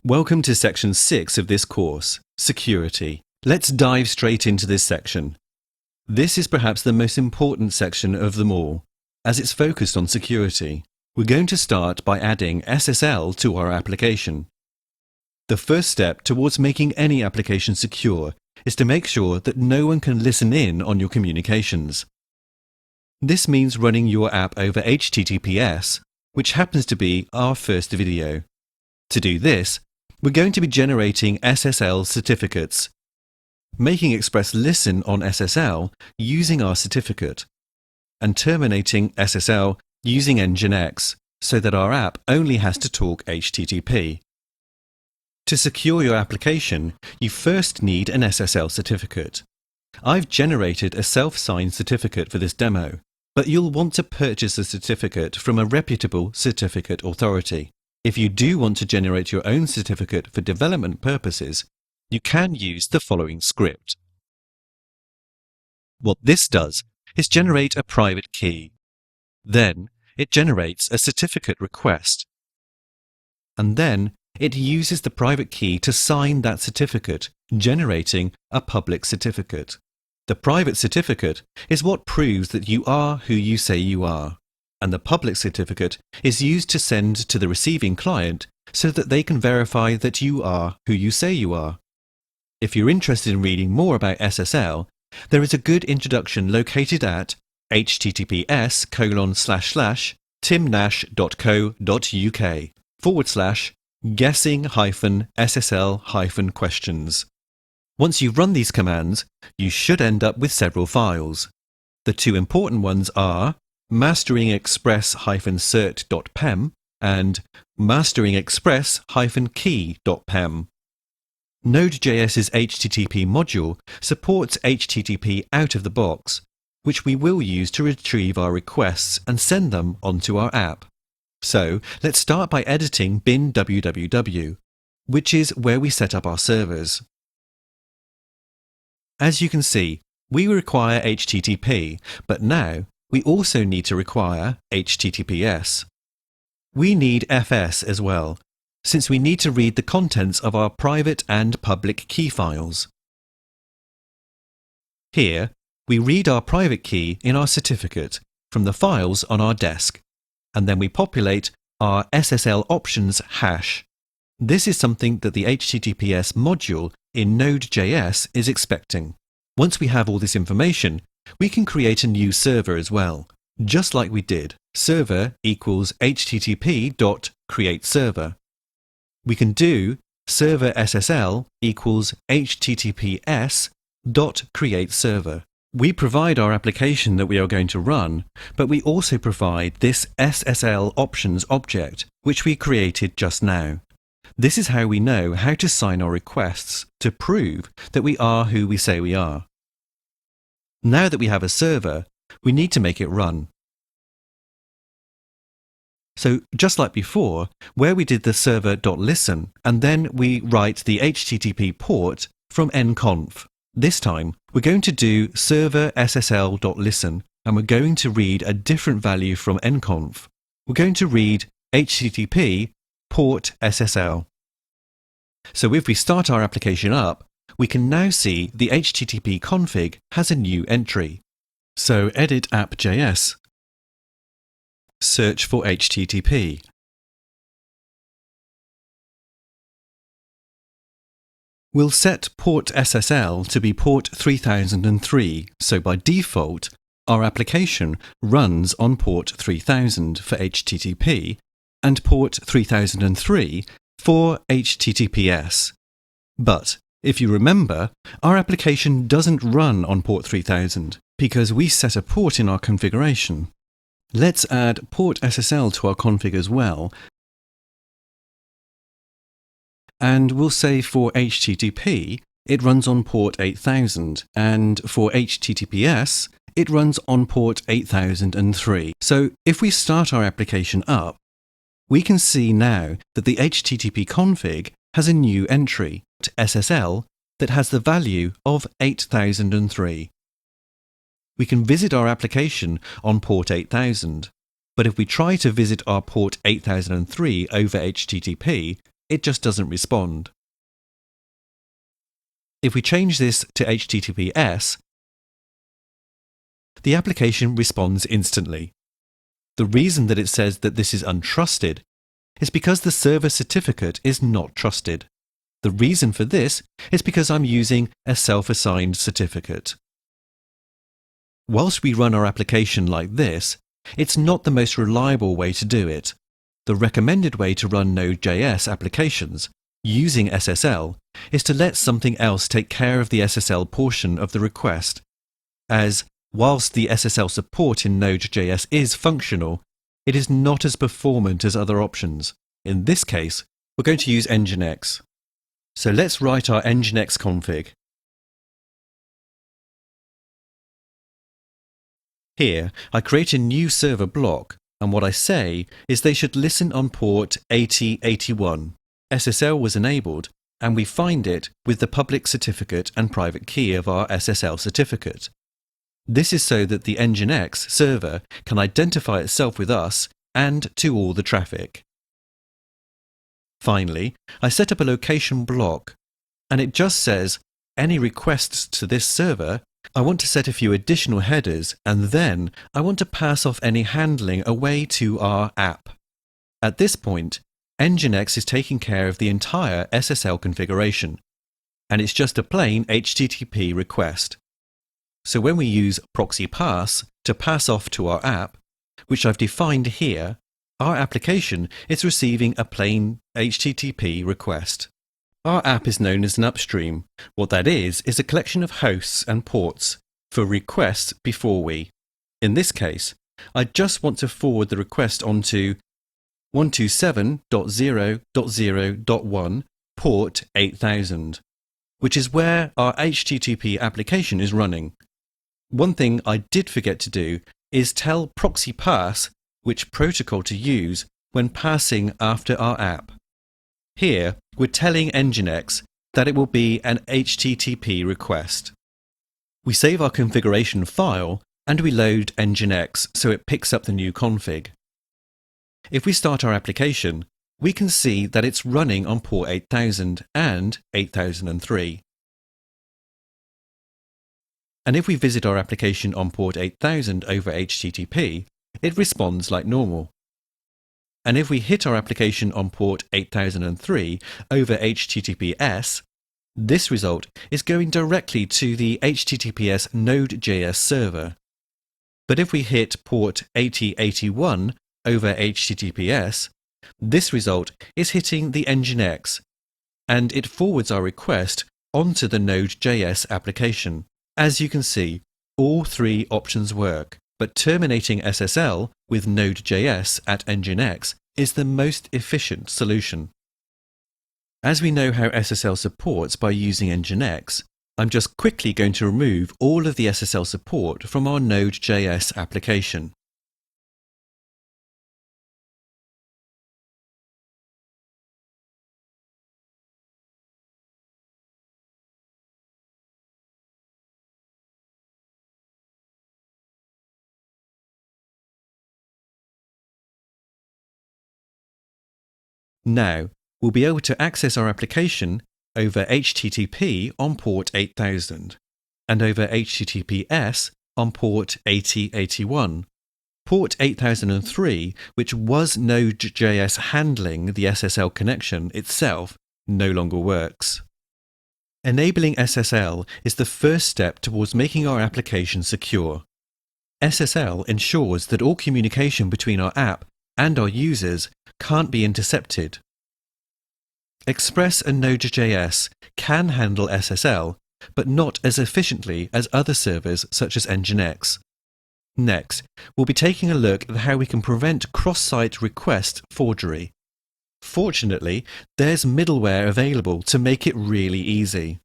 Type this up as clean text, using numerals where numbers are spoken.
Welcome to section 6 of this course, Security. Let's dive straight into this section. This is perhaps the most important section of them all, as it's focused on security. We're going to start by adding SSL to our application. The first step towards making any application secure is to make sure that no one can listen in on your communications. This means running your app over HTTPS, which happens to be our first video. To do this, we're going to be generating SSL certificates, making Express listen on SSL using our certificate, and terminating SSL using Nginx so that our app only has to talk HTTP. To secure your application, you first need an SSL certificate. I've generated a self-signed certificate for this demo, but you'll want to purchase a certificate from a reputable certificate authority. If you do want to generate your own certificate for development purposes, you can use the following script. What this does is generate a private key. Then it generates a certificate request. And then it uses the private key to sign that certificate, generating a public certificate. The private certificate is what proves that you are who you say you are, and the public certificate is used to send to the receiving client so that they can verify that you are who you say you are. If you're interested in reading more about SSL, there is a good introduction located at https://timnash.co.uk/guessing-SSL-questions. Once you've run these commands, you should end up with several files. The two important ones are masteringexpress-cert.pem and masteringexpress-key.pem. Node.js's HTTP module supports HTTP out of the box, which we will use to retrieve our requests and send them onto our app. So let's start by editing bin www, which is where we set up our servers. As you can see, we require HTTP, but now we also need to require HTTPS. We need FS as well, since we need to read the contents of our private and public key files. Here, we read our private key in our certificate from the files on our desk, and then we populate our SSL options hash. This is something that the HTTPS module in Node.js is expecting. Once we have all this information, we can create a new server as well, just like we did. Server equals http.createServer. We can do server SSL equals https.createServer. We provide our application that we are going to run, but we also provide this SSL options object, which we created just now. This is how we know how to sign our requests to prove that we are who we say we are. Now that we have a server, we need to make it run. So just like before, where we did the server.listen, and then we write the HTTP port from nconf. This time, we're going to do server SSL.listen, and we're going to read a different value from nconf. We're going to read HTTP port SSL. So if we start our application up, we can now see the HTTP config has a new entry. So edit app.js. Search for HTTP. We'll set port SSL to be port 3003, so by default, our application runs on port 3000 for HTTP and port 3003 for HTTPS. But if you remember, our application doesn't run on port 3000 because we set a port in our configuration. Let's add port SSL to our config as well, and we'll say for HTTP it runs on port 8000, and for HTTPS it runs on port 8003. So if we start our application up, we can see now that the HTTP config has a new entry to SSL that has the value of 8003. We can visit our application on port 8000, but if we try to visit our port 8003 over HTTP, it just doesn't respond. If we change this to HTTPS, the application responds instantly. The reason that it says that this is untrusted is because the server certificate is not trusted. The reason for this is because I'm using a self-assigned certificate. Whilst we run our application like this, it's not the most reliable way to do it. The recommended way to run Node.js applications using SSL is to let something else take care of the SSL portion of the request, as whilst the SSL support in Node.js is functional, it is not as performant as other options. In this case, we're going to use Nginx. So let's write our Nginx config. Here, I create a new server block, and what I say is they should listen on port 8081. SSL was enabled, and we find it with the public certificate and private key of our SSL certificate. This is so that the Nginx server can identify itself with us and to all the traffic. Finally, I set up a location block, and it just says, any requests to this server, I want to set a few additional headers, and then I want to pass off any handling away to our app. At this point, Nginx is taking care of the entire SSL configuration, and it's just a plain HTTP request. So when we use proxy pass to pass off to our app, which I've defined here, our application is receiving a plain HTTP request. Our app is known as an upstream. What that is a collection of hosts and ports for requests before we. In this case, I just want to forward the request onto 127.0.0.1 port 8000, which is where our HTTP application is running. One thing I did forget to do is tell proxy pass which protocol to use when passing after our app. Here, we're telling Nginx that it will be an HTTP request. We save our configuration file and we load Nginx so it picks up the new config. If we start our application, we can see that it's running on port 8000 and 8003. And if we visit our application on port 8000 over HTTP, it responds like normal. And if we hit our application on port 8003 over HTTPS, this result is going directly to the HTTPS Node.js server. But if we hit port 8081 over HTTPS, this result is hitting the Nginx, and it forwards our request onto the Node.js application. As you can see, all three options work, but terminating SSL with Node.js at Nginx is the most efficient solution. As we know how SSL supports by using Nginx, I'm just quickly going to remove all of the SSL support from our Node.js application. Now, we'll be able to access our application over HTTP on port 8000 and over HTTPS on port 8081. Port 8003, which was Node.js handling the SSL connection itself, no longer works. Enabling SSL is the first step towards making our application secure. SSL ensures that all communication between our app and our users can't be intercepted. Express and Node.js can handle SSL, but not as efficiently as other servers such as Nginx. Next, we'll be taking a look at how we can prevent cross-site request forgery. Fortunately, there's middleware available to make it really easy.